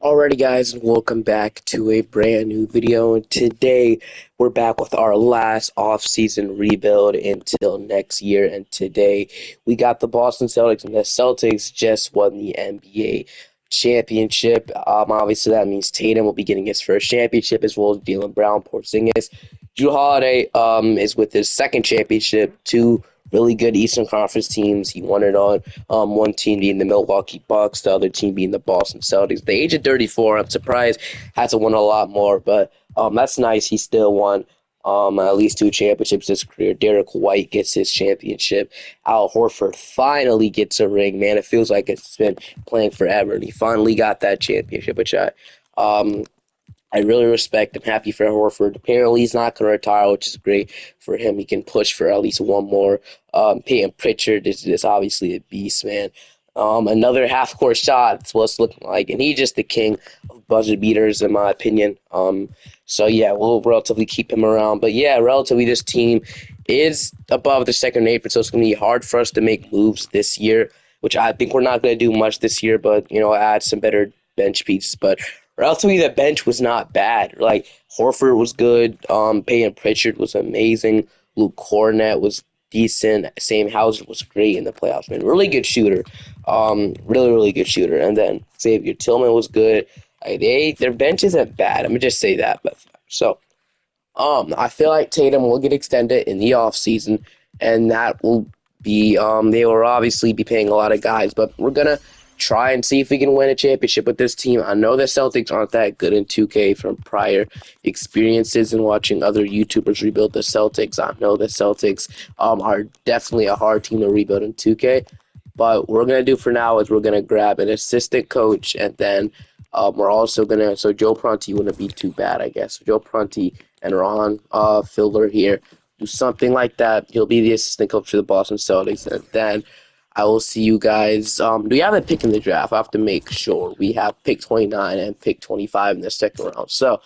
Alrighty guys, and welcome back to a brand new video, and today we're back with our last off-season rebuild until next year. And today we got the Boston Celtics, and the Celtics just won the NBA championship. Obviously that means Tatum will be getting his first championship, as well as Jaylen Brown, Porzingis. Drew Holiday is with his second championship. Two really good Eastern Conference teams. He won it on one team being the Milwaukee Bucks, the other team being the Boston Celtics. At the age of 34, I'm surprised hasn't won a lot more, but that's nice. He still won at least two championships this career. Derek White gets his championship. Al Horford finally gets a ring. Man, it feels like it's been playing forever, and he finally got that championship, which um, I really respect. I'm happy for Horford. Apparently, he's not going to retire, which is great for him. He can push for at least one more. Peyton Pritchard is obviously a beast, man. Another half-court shot. That's what it's looking like, and he's just the king of buzzer beaters, in my opinion. So yeah, we'll relatively keep him around. But yeah, relatively, this team is above the second apron, so it's going to be hard for us to make moves this year. Which I think we're not going to do much this year, but add some better bench pieces. But relatively, the bench was not bad. Like Horford was good. Peyton Pritchard was amazing. Luke Cornett was decent. Sam Hauser was great in the playoffs. Man, really good shooter. Really good shooter. And then Xavier Tillman was good. Their bench isn't bad. I'm gonna just say that. But so I feel like Tatum will get extended in the offseason, and that will be they will obviously be paying a lot of guys, but we're gonna try and see if we can win a championship with this team. I know the Celtics aren't that good in 2K from prior experiences and watching other YouTubers rebuild the Celtics. I know the Celtics are definitely a hard team to rebuild in 2K. But what we're gonna do for now is we're gonna grab an assistant coach, and then we're also gonna. So Joe Prunty wouldn't be too bad, I guess. So Joe Prunty and Ron Fielder here do something like that. He'll be the assistant coach for the Boston Celtics, and then I will see you guys. Do we have a pick in the draft? I have to make sure we have pick 29 and pick 25 in the second round. So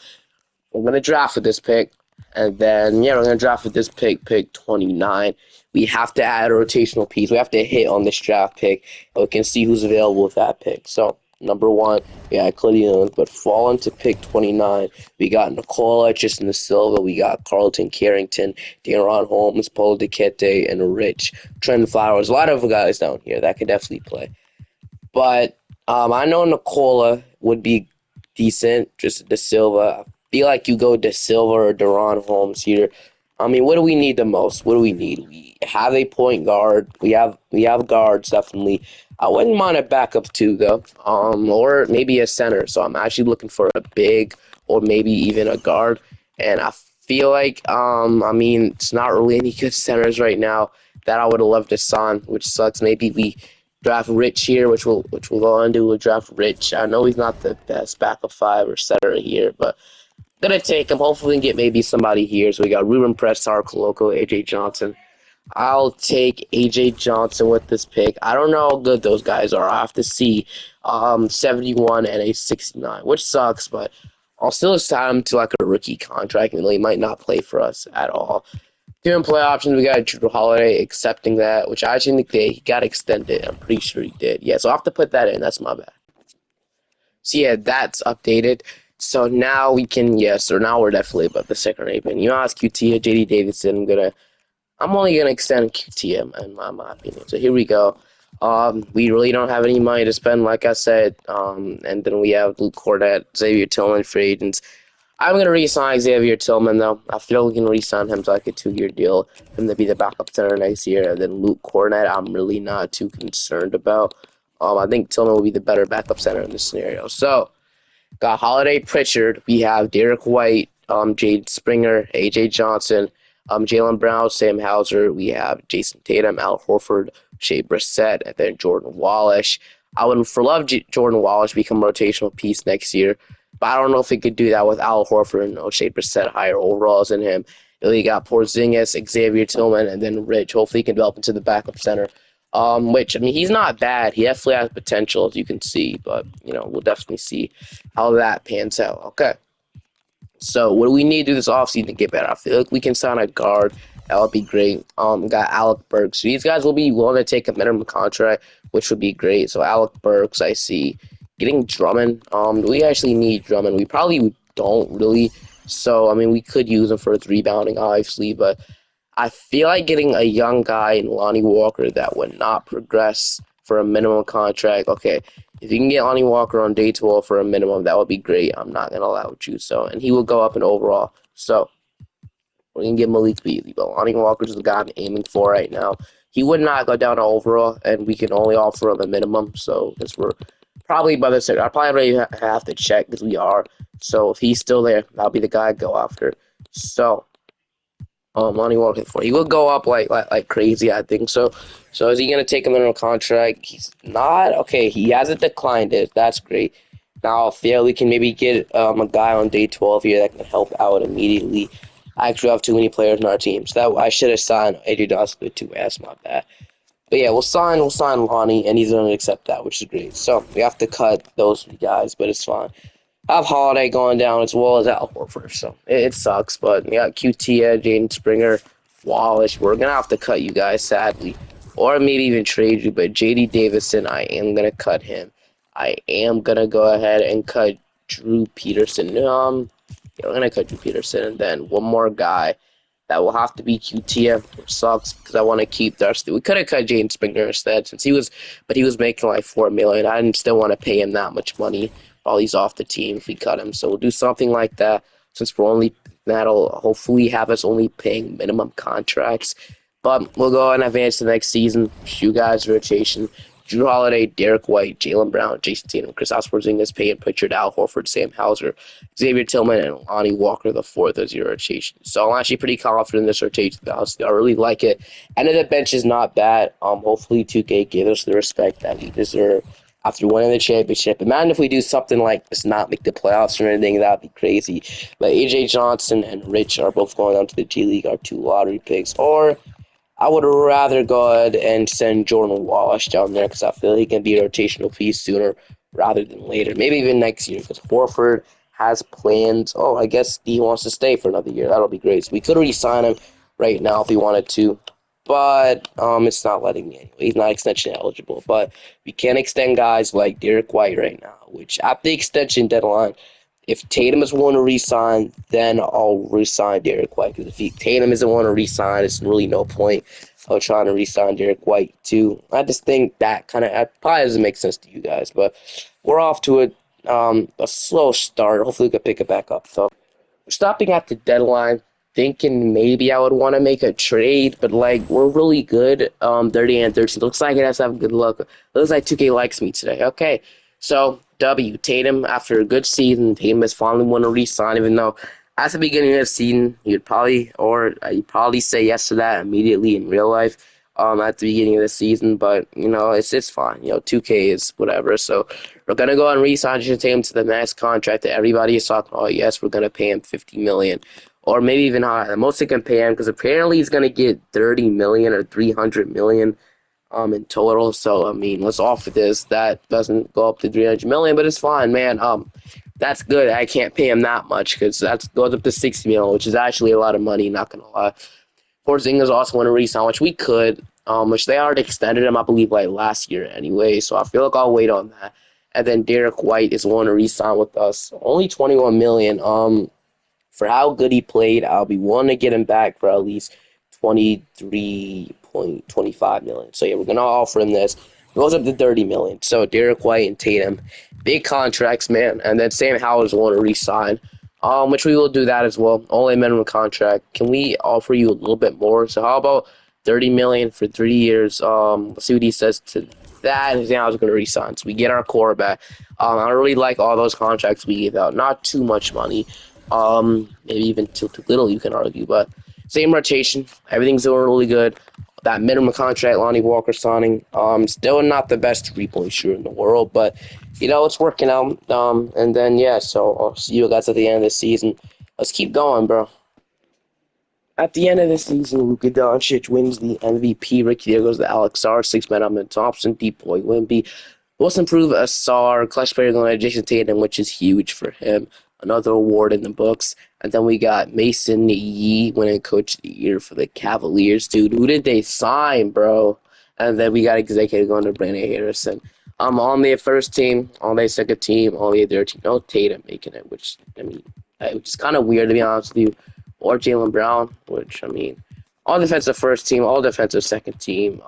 we're gonna draft with this pick, and then yeah, we're gonna draft with this pick 29. We have to add a rotational piece. We have to hit on this draft pick, and we can see who's available with that pick. So number one, we got Cleveland, but falling to pick 29, we got Nicola, Justin Silva, we got Carlton Carrington, De'Aaron Holmes, Paul DeKete, and Rich Trent Flowers. A lot of guys down here that could definitely play. But I know Nicola would be decent. Just De Silva. I feel like you go De Silva or De'Aaron Holmes here. I mean, what do we need the most? What do we need? We have a point guard. We have guards definitely. I wouldn't mind a backup too though. Or maybe a center. So I'm actually looking for a big or maybe even a guard. And I feel like I mean it's not really any good centers right now that I would have loved to sign, which sucks. Maybe we draft Rich here, which we'll go on to. We'll draft Rich. I know he's not the best backup five or center here, but gonna take him. Hopefully, we can get maybe somebody here. So we got Ruben Prestar, Coloco, AJ Johnson. I'll take AJ Johnson with this pick. I don't know how good those guys are. I have to see 71 and a 69, which sucks, but I'll still sign him to like a rookie contract, and he might not play for us at all. Given play options, we got Drew Holiday accepting that, which I actually think he got extended. I'm pretty sure he did. Yeah, so I'll have to put that in. That's my bad. So yeah, that's updated. So now we can, so now we're definitely above the second rating. You ask QT, JD Davidson, I'm only gonna extend QT in my opinion. So here we go. We really don't have any money to spend, like I said. And then we have Luke Cornett, Xavier Tillman, free agents. I'm going to re-sign Xavier Tillman, though. I feel we can re-sign him to like a 2-year deal, him to be the backup center next year. And then Luke Cornett, I'm really not too concerned about. I think Tillman will be the better backup center in this scenario. So, got Holiday, Pritchard. We have Derek White, Jade Springer, AJ Johnson, Jaylen Brown, Sam Hauser. We have Jason Tatum, Al Horford, Shea Brissett, and then Jordan Wallace. I would for love Jordan Wallace to become a rotational piece next year, but I don't know if he could do that with Al Horford and Shea Brissett higher overalls than him. You got Porzingis, Xavier Tillman, and then Rich. Hopefully, he can develop into the backup center. Which I mean, he's not bad. He definitely has potential, as you can see, but we'll definitely see how that pans out. Okay. So what do we need to do this offseason to get better? I feel like we can sign a guard. That would be great. Got Alec Burks. So these guys will be willing to take a minimum contract, which would be great. So Alec Burks, I see. getting Drummond. Do we actually need Drummond? We probably don't really. So I mean, we could use him for his rebounding, obviously, but I feel like getting a young guy in Lonnie Walker that would not progress for a minimum contract. Okay, if you can get Lonnie Walker on day 12 for a minimum, that would be great. I'm not gonna allow you so, and he will go up in overall. So we're gonna get Malik Beasley, but Lonnie Walker's the guy I'm aiming for right now. He would not go down to overall, and we can only offer him a minimum. So because we're probably by the second, I probably already have to check because we are. So if he's still there, that'll be the guy I go after. So Lonnie Walker for he will go up like crazy, I think. So is he gonna take a minimum contract? He's not. Okay, he hasn't declined it. That's great. Now I feel we can maybe get a guy on day 12 here that can help out immediately. I actually have too many players in our team, so that I should have signed AJ Dawson with 2 S, not bad. But yeah, we'll sign Lonnie, and he's gonna accept that, which is great. So we have to cut those guys, but it's fine. I have Holiday going down as well as Al Horford, so it sucks. But we got QT, Jaden Springer, Wallace. We're gonna have to cut you guys, sadly, or maybe even trade you. But JD Davison, I am gonna cut him. I am gonna go ahead and cut Drew Peterson. Yeah, we're gonna cut Drew Peterson, and then one more guy. That will have to be QT, which sucks because I want to keep Dusty. We could have cut Jaden Springer instead, since he was making like $4 million. I didn't still want to pay him that much money while he's off the team if we cut him. So we'll do something like that, since that'll hopefully have us only paying minimum contracts. But we'll go and advance to the next season. You guys rotation. Drew Holiday, Derek White, Jaylen Brown, Jason Tatum, Kristaps Porzingis, Payton Pritchard, Al Horford, Sam Hauser, Xavier Tillman, and Lonnie Walker the fourth as your rotation. So I'm actually pretty confident in this rotation. I really like it. And the bench is not bad. Hopefully 2K gives us the respect that we deserve after winning the championship. Imagine if we do something like this, not make the playoffs or anything, that'd be crazy. But AJ Johnson and Rich are both going on to the G League, our 2 lottery picks. Or I would rather go ahead and send Jordan Wallace down there because I feel he can be a rotational piece sooner rather than later. Maybe even next year because Horford has plans. Oh, I guess he wants to stay for another year. That'll be great. So we could re-sign him right now if we wanted to. But it's not letting me anyway. He's not extension eligible. But we can extend guys like Derek White right now, which at the extension deadline, if Tatum is willing to resign, then I'll resign Derek White. Because if Tatum isn't willing to resign, it's really no point of trying to resign Derek White too. I just think that probably doesn't make sense to you guys. But we're off to a slow start. Hopefully we can pick it back up. So stopping at the deadline, thinking maybe I would want to make a trade, but like we're really good. 30 and 13. Looks like it has to have good luck. Looks like 2K likes me today. Okay. So W Tatum after a good season, Tatum has finally won a re-sign, even though at the beginning of the season you'd probably say yes to that immediately in real life. At the beginning of the season, but it's fine. 2K is whatever. So we're gonna go and re-sign Jason Tatum to the max contract that everybody is talking about. Yes, we're gonna pay him $50 million, or maybe even higher. The most they can pay him because apparently he's gonna get $30 million or $300 million in total. So I mean, let's offer this. That doesn't go up to $300 million, but it's fine, man. That's good. I can't pay him that much because that goes up to $60 million, which is actually a lot of money. Not gonna lie. Porzingis also want to re-sign, which we could, which they already extended him, I believe, like last year anyway. So I feel like I'll wait on that. And then Derek White is willing to re-sign with us. Only $21 million. For how good he played, I'll be willing to get him back for at least $23.25 million. So yeah, we're gonna offer him this. It goes up to $30 million. So Derek White and Tatum, big contracts, man. And then Sam Howard's willing to re-sign, which we will do that as well. Only minimum contract. Can we offer you a little bit more? So how about $30 million for 3 years? Let's see what he says to that. And Sam Howard's gonna re-sign. So we get our core back. I really like all those contracts we gave out. Not too much money. Maybe even too little, you can argue, but same rotation. Everything's doing really good. That minimum contract, Lonnie Walker signing, still not the best 3-point shooter in the world, but it's working out. And then yeah, so I'll see you guys at the end of the season. Let's keep going, bro. At the end of the season, Luka Doncic wins the MVP. Ricky there goes to Alex R. Six-man Ahmed Thompson, Deep Boy Wimby. Most improved Asar, clutch player going to Jason Tatum, which is huge for him. Another award in the books. And then we got Mason Yee winning Coach of the Year for the Cavaliers. Dude, who did they sign, bro? And then we got executive going to Brandon Harrison. On their first team, on their second team, only their team. No Tatum making it, which I mean, which is kind of weird to be honest with you, or Jaylen Brown, which I mean, all defensive first team, all defensive second team.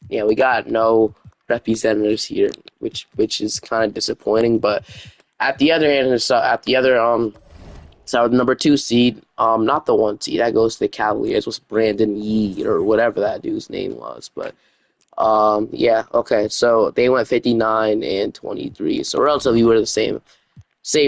Yeah, we got no representatives here, which is kind of disappointing. But at the other end, at the other so the number 2 seed, not the 1 seed, that goes to the Cavaliers. Was Brandon Yee or whatever that dude's name was, but yeah, okay. So they went 59-23. So relatively we're the same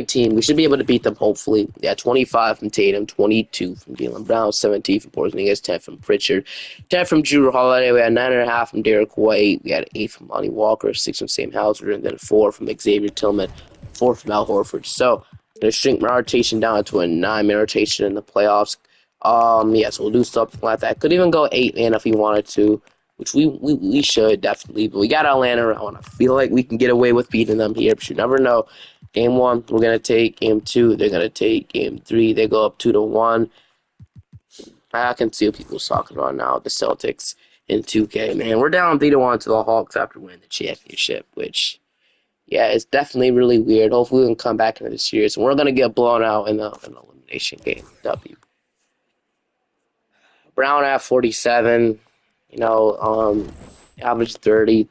team. We should be able to beat them, hopefully. Yeah, 25 from Tatum, 22 from Jaylen Brown, 17 from Porzingis, 10 from Pritchard, 10 from Drew Holiday. We had 9.5 from Derek White. We had 8 from Lonnie Walker, 6 from Sam Hauser, and then 4 from Xavier Tillman, 4 from Al Horford. So going to shrink my rotation down to a 9-man rotation in the playoffs. Yeah, so we'll do something like that. Could even go 8-man if we wanted to, which we should definitely. But we got Atlanta around. I feel like we can get away with beating them here, but you never know. Game 1, we're gonna take. Game 2, they're gonna take. Game 3, they go up 2-1. I can see what people's talking about now. The Celtics in 2K, man, we're down 3-1 to the Hawks after winning the championship, which yeah, it's definitely really weird. Hopefully, we can come back into the series, and we're gonna get blown out in the elimination game. W. Brown at 47. You know, average 30.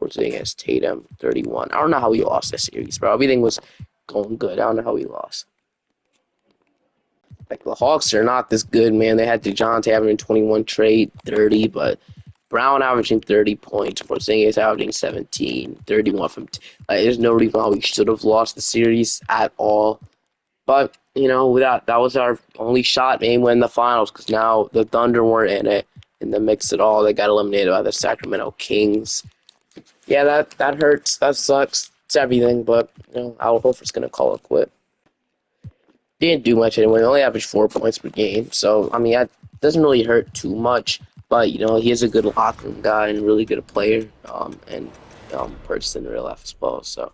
Porzingis, Tatum 31. I don't know how we lost this series, bro. Everything was going good. I don't know how we lost. Like the Hawks are not this good, man. They had DeJounte averaging 21 trade 30, but Brown averaging 30 points. Porzingis averaging 17, 31 from. There's no reason why we should have lost the series at all. But you know, that was our only shot, maybe win the finals, because now the Thunder weren't in the mix at all. They got eliminated by the Sacramento Kings. Yeah, that hurts. That sucks. It's everything, but you know, Al Horford's gonna call it quit. Didn't do much anyway. He only averaged 4 points per game, so I mean that doesn't really hurt too much. But you know, he is a good locker room guy and really good player, and person in real life as well. So,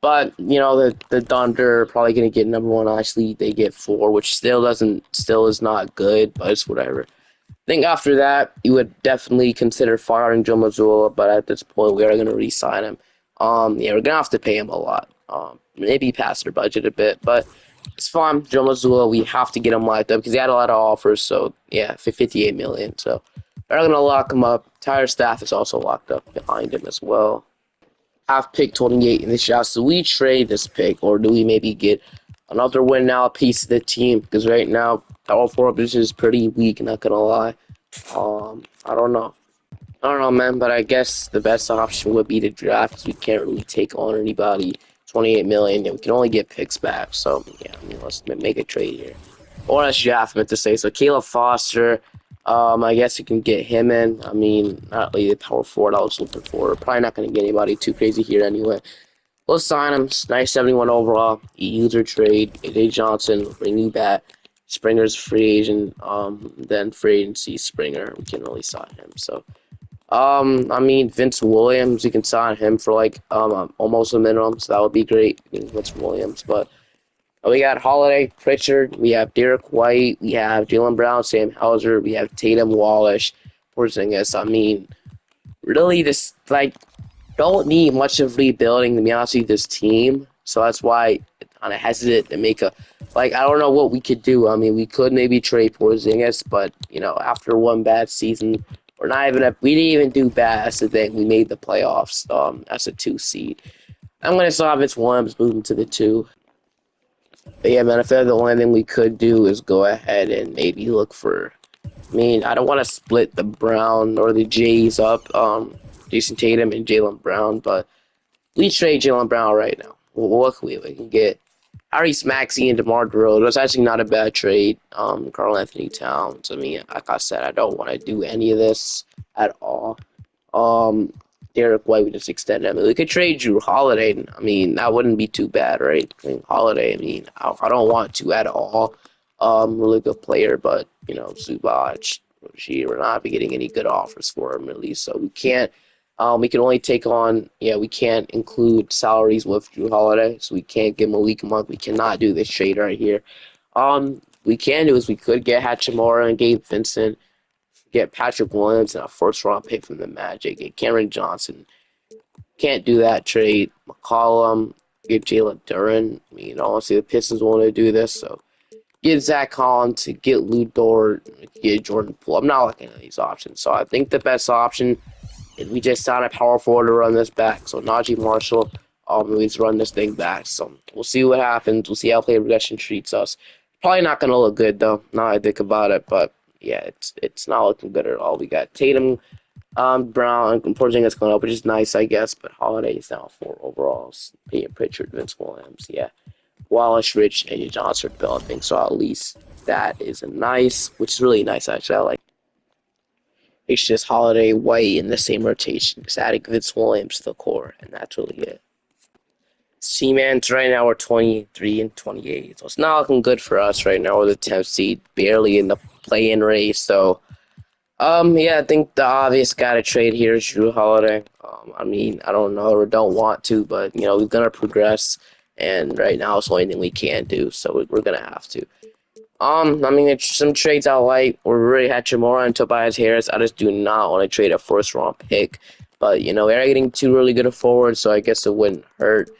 but you know, the Thunder are probably gonna get number one. Actually, they get 4, which still is not good, but it's whatever. I think after that, you would definitely consider firing Joe Mazzulla, but at this point, we are going to re-sign him. Yeah, we're going to have to pay him a lot. Maybe past our budget a bit, but it's fine. Joe Mazzulla, we have to get him locked up because he had a lot of offers. So yeah, for $58 million. So we're going to lock him up. Entire staff is also locked up behind him as well. Have pick 28 in this draft. So we trade this pick, or do we maybe get another win now piece of the team? Because right now, our forward position is pretty weak. Not gonna lie. I don't know. I don't know, man. But I guess the best option would be to draft. Because we can't really take on anybody. 28 million. Yeah, we can only get picks back. So yeah, I mean, let's make a trade here. Or let's draft him to say. So Caleb Foster. I guess you can get him in. I mean, not really the power forward I was looking for. Probably not going to get anybody too crazy here anyway. We'll sign him. Nice 71 overall. User trade. AJ Johnson. Bring you back. Springer's free agent. Then free agency Springer. We can really sign him. So, I mean, Vince Williams. You can sign him for like almost a minimum. So that would be great. I mean, Vince Williams, but. We got Holiday, Pritchard, we have Derek White, we have Jaylen Brown, Sam Hauser, we have Tatum Walsh, Porzingis. I mean, really, this like don't need much of rebuilding to be honest with this team. So that's why I'm kind of hesitant to make a like. I don't know what we could do. I mean, we could maybe trade Porzingis, but you know, after one bad season, we're not even. We didn't even do bad. That's the thing. We made the playoffs. As a 2 seed. I'm gonna still have Vince Williams moving to the 2. But yeah, man, I feel like the only thing we could do is go ahead and maybe look for. I mean, I don't want to split the Brown or the Jays up, Jason Tatum and Jaylen Brown, but we trade Jaylen Brown right now. What can we can get? Harry Maxey and DeMar DeRozan. That's actually not a bad trade. Karl Anthony Towns. I mean, like I said, I don't want to do any of this at all. Um, Derek White, we just extend him. We could trade Drew Holiday. I mean, that wouldn't be too bad, right? I mean, Holiday, I mean, I don't want to at all. Really good player, but, you know, Zubac, we're not be getting any good offers for him, really. So we can't, we can only take on, yeah, we can't include salaries with Drew Holiday. So we can't give him a week a month. We cannot do this trade right here. We can do is we could get Hachimura and Gabe Vincent, get Patrick Williams and a first round pick from the Magic, get Cameron Johnson. Can't do that trade. McCollum, get Jalen Duren. I mean, honestly, the Pistons want to do this, so get Zach Collins, get Lou Dort, get Jordan Poole. I'm not looking at these options, so I think the best option is we just sign a power forward to run this back. So Najee Marshall, needs to run this thing back. So we'll see what happens. We'll see how play progression treats us. Probably not gonna look good though. Now I think about it, but yeah, it's not looking good at all. We got Tatum, Brown, and Porzingis going up, which is nice, I guess. But Holiday is now 4 overalls. Peyton Pritchard, Vince Williams, yeah. Wallace, Rich, and Johnson developing. So at least that is nice, which is really nice actually. I like. It's just Holiday, White in the same rotation, just adding Vince Williams to the core, and that's really it. C-Mans right now we're 23 and 28, so it's not looking good for us right now. We're the 10th seed, barely in the play-in race. So, yeah, I think the obvious guy to trade here is Drew Holiday. I mean, I don't know or don't want to, but you know we're gonna progress, and right now it's the only thing we can do. So we're gonna have to. I mean, it's some trades I like. We're really Hachimura and Tobias Harris. I just do not want to trade a first-round pick. But, you know, they're getting 2 really good forwards, so I guess it wouldn't hurt.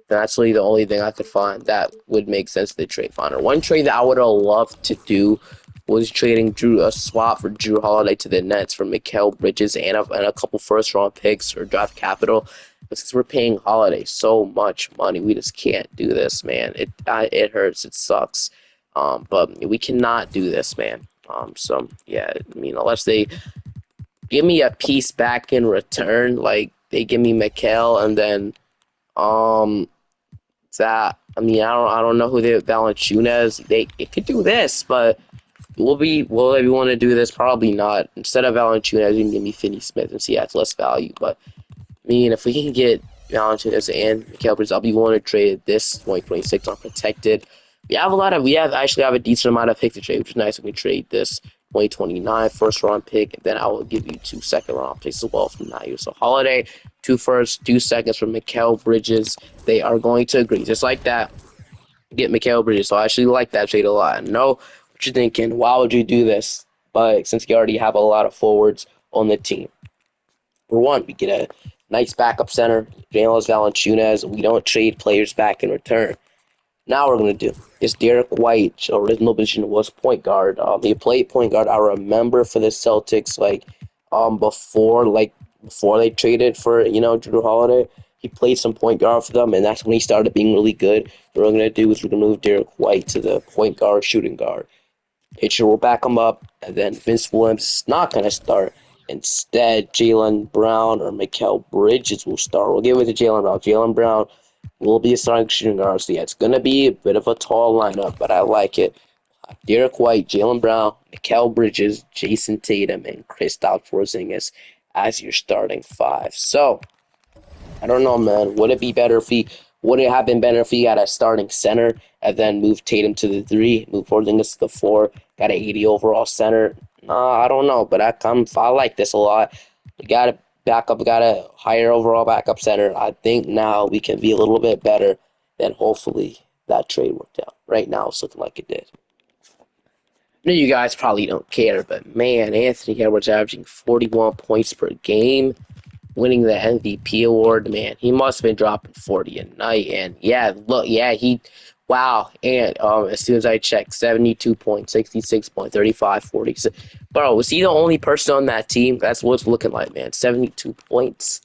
That's really the only thing I could find that would make sense to the trade finder. One trade that I would have loved to do was trading a swap for Drew Holiday to the Nets for Mikal Bridges and a couple first-round picks or draft capital. But since we're paying Holiday so much money, we just can't do this, man. It hurts. It sucks. But we cannot do this, man. So yeah, I mean, unless they give me a piece back in return, like they give me Mikal and then um that. I mean, I don't know who they Valanciunas. They could do this, but will they want to do this? Probably not. Instead of Valanciunas, you can give me Finney Smith and see that's less value. But I mean, if we can get Valanciunas and Mikal Bridges, I'll be willing to trade this 2026 unprotected. We actually have a decent amount of picks to trade, which is nice. We can trade this 2029 first round pick, and then I will give you 2 second round picks as well from that year. So Holiday, 2 firsts, 2 seconds from Mikal Bridges. They are going to agree. Just like that, get Mikal Bridges. So I actually like that trade a lot. I know what you're thinking. Why would you do this? But since you already have a lot of forwards on the team. For one, we get a nice backup center, Jalen Valanciunas, and we don't trade players back in return. Now we're going to do is Derek White, original position was point guard. He played point guard. I remember for the Celtics, before they traded for Drew Holiday, he played some point guard for them, and that's when he started being really good. What we're going to do is we're going to move Derek White to the point guard, shooting guard. Pitcher will back him up, and then Vince Williams is not going to start. Instead, Jalen Brown or Mikal Bridges will start. We'll give it to Jalen Brown. Jalen Brown will be a starting shooting guard. So, yeah, it's going to be a bit of a tall lineup, but I like it. Derek White, Jalen Brown, Mikal Bridges, Jason Tatum, and Kristaps Porzingis as your starting 5. So, I don't know, man. Would it have been better if he got a starting center and then moved Tatum to the 3, move Porzingis to the 4, got an 80 overall center? I don't know, but I like this a lot. We got a higher overall backup center. I think now we can be a little bit better, and hopefully that trade worked out. Right now, it's looking like it did. I know you guys probably don't care, but man, Anthony Edwards averaging 41 points per game, winning the MVP award, man, he must have been dropping 40 a night. And yeah, look, yeah, wow. And as soon as I checked, 72 points, 66 points, 35, 46. Bro, was he the only person on that team? That's what it's looking like, man. 72 points.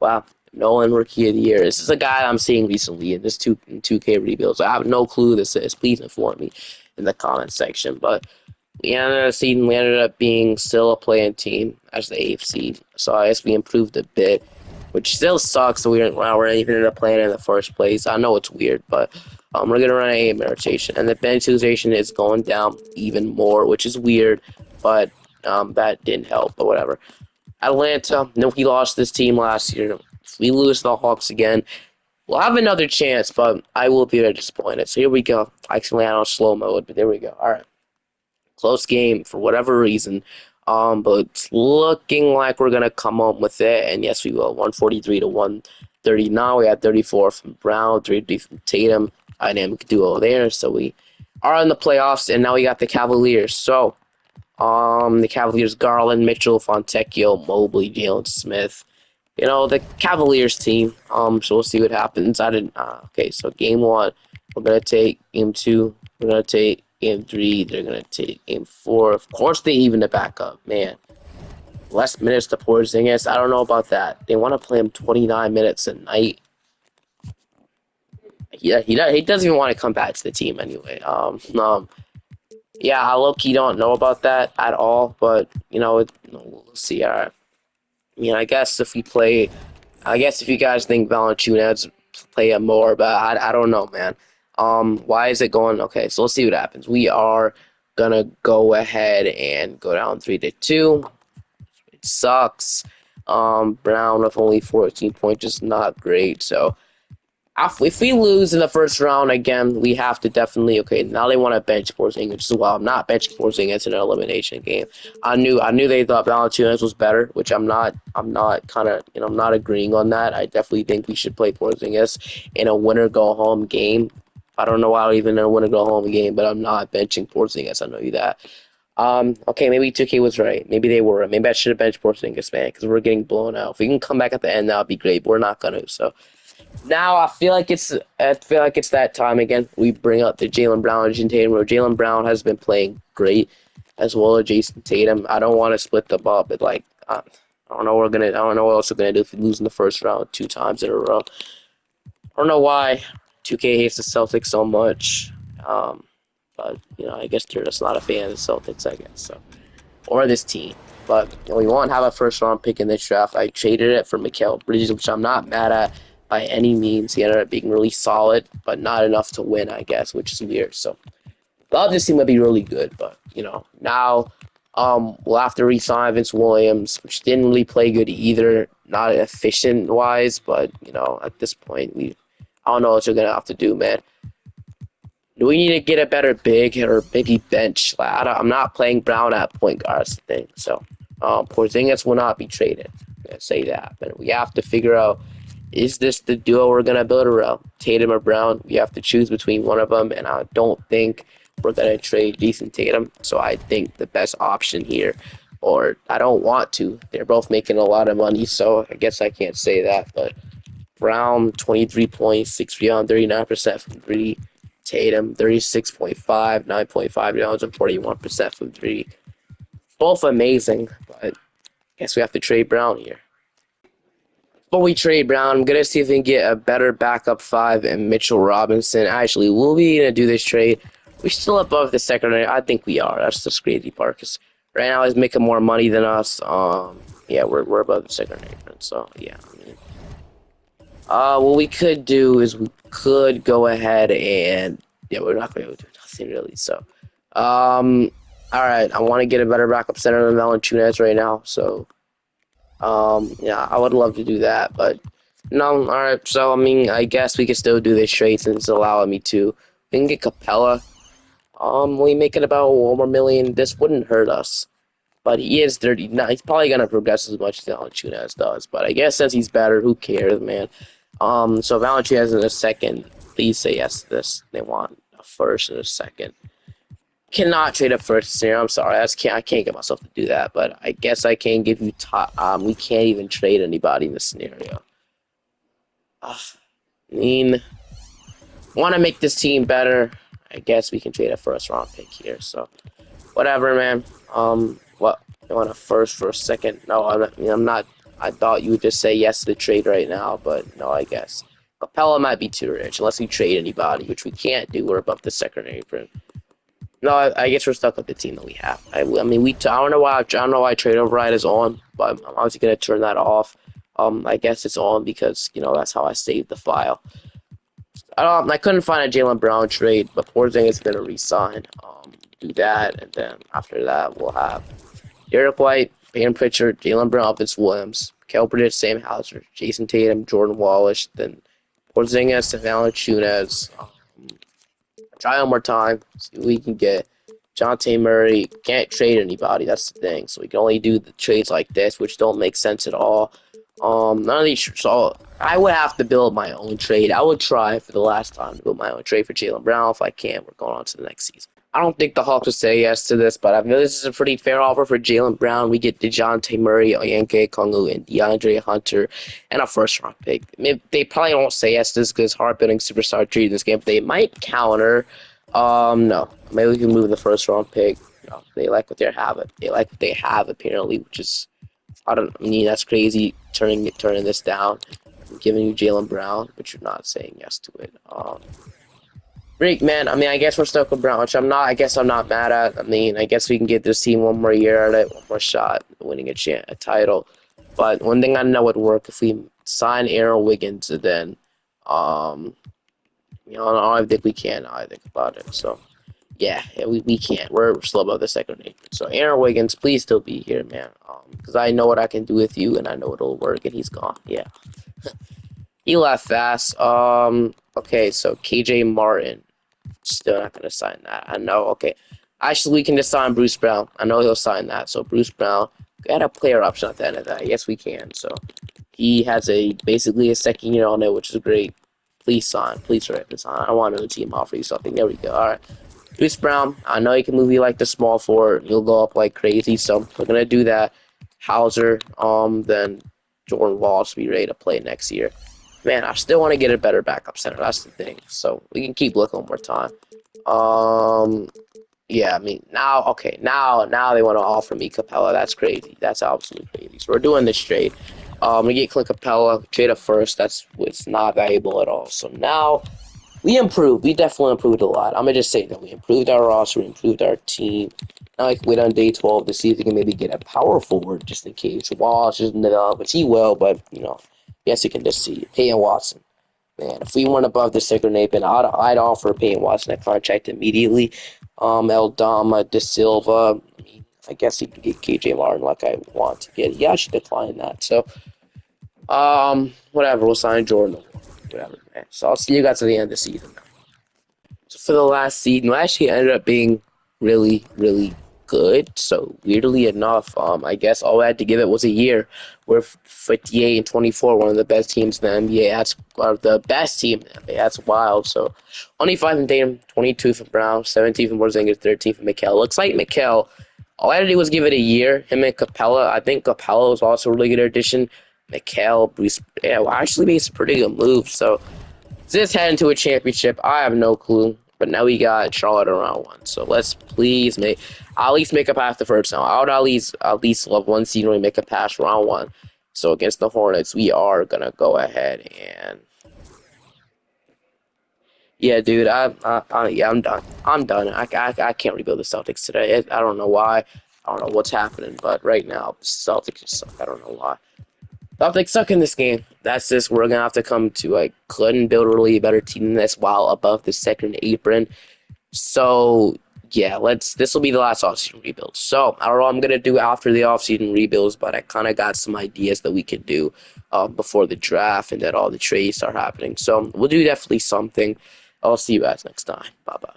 Wow. Nolan Rookie of the Year. This is a guy I'm seeing recently in this 2K rebuilds. I have no clue who this is. Please inform me in the comment section. But we ended up being still a play-in team as the 8th seed. So I guess we improved a bit, which still sucks. So we're even ended up playing in the first place. I know it's weird, but we're going to run a rotation. And the bench utilization is going down even more, which is weird, but that didn't help, but whatever. Atlanta, no, he lost this team last year. If we lose the Hawks again, we'll have another chance, but I will be very disappointed. So here we go. Actually, I'm on slow mode, but there we go. All right. Close game for whatever reason. But it's looking like we're gonna come home with it, and yes, we will. 143 to 139. We had 34 from Brown, 33 from Tatum. Dynamic duo there. So we are in the playoffs, and now we got the Cavaliers. So, the Cavaliers: Garland, Mitchell, Fontecchio, Mobley, Jalen Smith, the Cavaliers team. So we'll see what happens. I didn't. Okay, so game one, we're gonna take game two. We're gonna take game three. They're gonna take game four. Of course, they even the backup. Man, less minutes to Porzingis. I don't know about that. They want to play him 29 minutes a night. He doesn't even want to come back to the team anyway. Yeah, I low-key don't know about that at all, but we'll see. All right. I mean, I guess if you guys think Valanciunas play him more, but I don't know, man. Why is it going? Okay, so let's see what happens. We are gonna go ahead and go down 3-2. It sucks. Brown with only 14 points is not great. So if we lose in the first round again, we have to definitely now they want to bench Porzingis as well. I'm not benching Porzingis in an elimination game. I knew they thought Valanciunas was better, which I'm not agreeing on that. I definitely think we should play Porzingis in a winner go home game. I don't know why even in a winner go home game, but I'm not benching Porzingis. I know you that. Okay, maybe 2K was right. Maybe they were. Maybe I should have benched Porzingis, man, because we're getting blown out. If we can come back at the end, that would be great. But we're not gonna. So now I feel like it's that time again. We bring up the Jaylen Brown and Jason Tatum. Where Jaylen Brown has been playing great, as well as Jason Tatum. I don't want to split them up, but I don't know I don't know what else we're gonna do if we lose in the first round 2 times in a row. I don't know why 2K hates the Celtics so much. Um, but I guess they're just not a fan of the Celtics. I guess so, or this team. But we won't have a first round pick in this draft. I traded it for Mikal Bridges, which I'm not mad at by any means. He ended up being really solid, but not enough to win, I guess, which is weird. So thought this team would be really good, but now we'll have to re-sign Vince Williams, which didn't really play good either, not efficient wise, but at this point I don't know what you're gonna have to do, man. Do we need to get a better big or maybe bench? I'm not playing Brown at point guard. That's the thing. So, Porzingis will not be traded. I'm gonna say that, but we have to figure out: is this the duo we're gonna build around? Tatum or Brown? We have to choose between one of them, and I don't think we're gonna trade Jason Tatum. So I think the best option here, or I don't want to. They're both making a lot of money, so I guess I can't say that, but. Brown, 23 points, 6 rebounds, 39% from three. Tatum, 36.5, 9.5 rebounds, and 41% from three. Both amazing, but I guess we have to trade Brown here. But we trade Brown. I'm going to see if we can get a better backup five and Mitchell Robinson. Actually, will we going to do this trade? We're still above the second round. I think we are. That's the crazy part. Because right now he's making more money than us. Yeah, we're above the second round. So, yeah, I mean. What we could do is we could go ahead and we're not going to do nothing really. So, all right, I want to get a better backup center than Valanciunas right now. So, yeah, I would love to do that, but no. All right, so I mean, I guess we could still do this trade since it's allowing me to. We can get Capella. We make it about 1 more million. This wouldn't hurt us. But he is 39. He's probably gonna progress as much as Valanciunas does. But I guess since he's better, who cares, man? So Valanciunas in a second. Please say yes to this. They want a first and a second. Cannot trade a first scenario. I'm sorry. I can't get myself to do that. But I guess I can give you top. We can't even trade anybody in this scenario. I mean, want to make this team better. I guess we can trade a first round pick here. So whatever, man. What? You want a first for a second? No, I'm not. I thought you would just say yes to the trade right now, but no, I guess. Capella might be too rich unless we trade anybody, which we can't do. We're above the secondary print. No, I guess we're stuck with the team that we have. I mean, I don't know why trade override is on, but I'm obviously gonna turn that off. I guess it's on because that's how I saved the file. I couldn't find a Jaylen Brown trade, but Porzingis is gonna resign. Do that, and then after that we'll have Derek White, Peyton Pritchard, Jaylen Brown, Vince Williams, Kel Bridges, Sam Hauser, Jason Tatum, Jordan Wallace, then Porzingis and Valanciunas. Try one more time, see what we can get. Jonte Murray, can't trade anybody, that's the thing. So we can only do the trades like this, which don't make sense at all. None of these, so I would have to build my own trade. I would try for the last time to build my own trade for Jaylen Brown. If I can't, we're going on to the next season. I don't think the Hawks would say yes to this, but I feel this is a pretty fair offer for Jaylen Brown. We get DeJounte Murray, Oyanke Kongu, and DeAndre Hunter, and a first-round pick. I mean, they probably won't say yes to this because hard-building superstar treated this game, but they might counter. No. Maybe we can move the first-round pick. No, they like what they have. They like what they have, apparently, which is, I mean, that's crazy, turning this down. I'm giving you Jaylen Brown, but you're not saying yes to it. Great, man. I mean, I guess we're stuck with Brown, which I'm not. I guess I'm not mad at. I mean, I guess we can get this team one more year at it, one more shot, at winning a title. But one thing I know would work if we sign Aaron Wiggins, and then, I don't think we can. Now I think about it. So, yeah, we can't. We're still above the second name. So, Aaron Wiggins, please still be here, man. Because I know what I can do with you, and I know it'll work. And he's gone. Yeah, he left fast. Okay, so KJ Martin. Still not gonna sign that. I know. Okay, actually, we can just sign Bruce Brown. I know he'll sign that. So Bruce Brown got a player option at the end of that. Yes, we can. So he has basically a second year on it, which is great. Please sign. Please write this on. I want another team offer you something. There we go. All right, Bruce Brown. I know he can move you like the small forward. You'll go up like crazy. So we're gonna do that. Hauser. Then Jordan Walsh be ready to play next year. Man, I still want to get a better backup center. That's the thing. So we can keep looking one more time. Um, yeah, I mean, now they want to offer me Capella. That's crazy. That's absolutely crazy. So we're doing this trade. We get Clint Capella, trade a first. It's not valuable at all. So now we improved. We definitely improved a lot. I'm gonna just say that we improved our roster, we improved our team. Now I can wait on day 12 to see if we can maybe get a power forward just in case Walsh isn't developed, which he will, but yes, you can just see Peyton Watson. Man, if we weren't above the second Nathan, I'd offer Payne Watson a contract immediately. Eldama, De Silva. I mean, I guess you can get KJ Martin like I want to get. Yeah, I should decline that. So, whatever. We'll sign Jordan. Whatever, man. So I'll see you guys at the end of the season. So for the last season, it actually ended up being really, really good. So weirdly enough, I guess all I had to give it was a year. We're 58 and 24, one of the best teams in the NBA. That's the best team in the NBA. That's wild. So 25 from Tatum, 22 from Brown, 17 from Porzingis, 13 from Mikal. Looks like Mikal. All I had to do was give it a year. Him and Capella. I think Capella was also a really good addition. Mikal, Bruce, yeah, well, actually made some pretty good moves. So this head into a championship. I have no clue. But now we got Charlotte in round one. So let's please at least make a pass the first round. I would at least love one seed when we make a pass round one. So against the Hornets, we are gonna go ahead and yeah, dude. Yeah, I'm done. I'm done. I can't rebuild the Celtics today. I don't know why. I don't know what's happening, but right now the Celtics just suck. I don't know why. Celtics suck in this game. That's just we're gonna have to come to couldn't build a really better team than this while above the second apron. So yeah, this will be the last offseason rebuild. So I don't know what I'm gonna do after the offseason rebuilds, but I kind of got some ideas that we could do before the draft and that all the trades start happening. So we'll do definitely something. I'll see you guys next time. Bye bye.